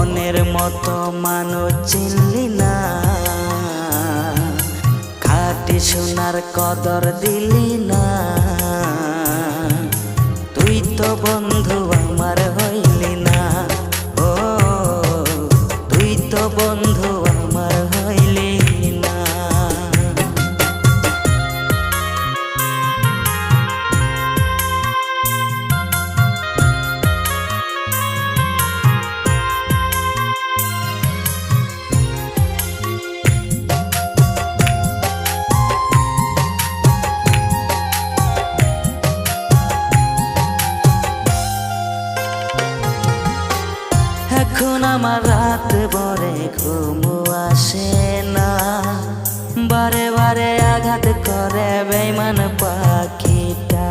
মনের মতো মানুষ চিনলি না, খাঁটি সোনার কদর দিলি না। তুই তো বন্ধু আমার হইলি না, ও তুই তো বন্ধু আমার হইলি না। এখন আমার রাত ভরে ঘুম আসে না, বারে বারে আঘাত করে বেঈমান পাখিটা।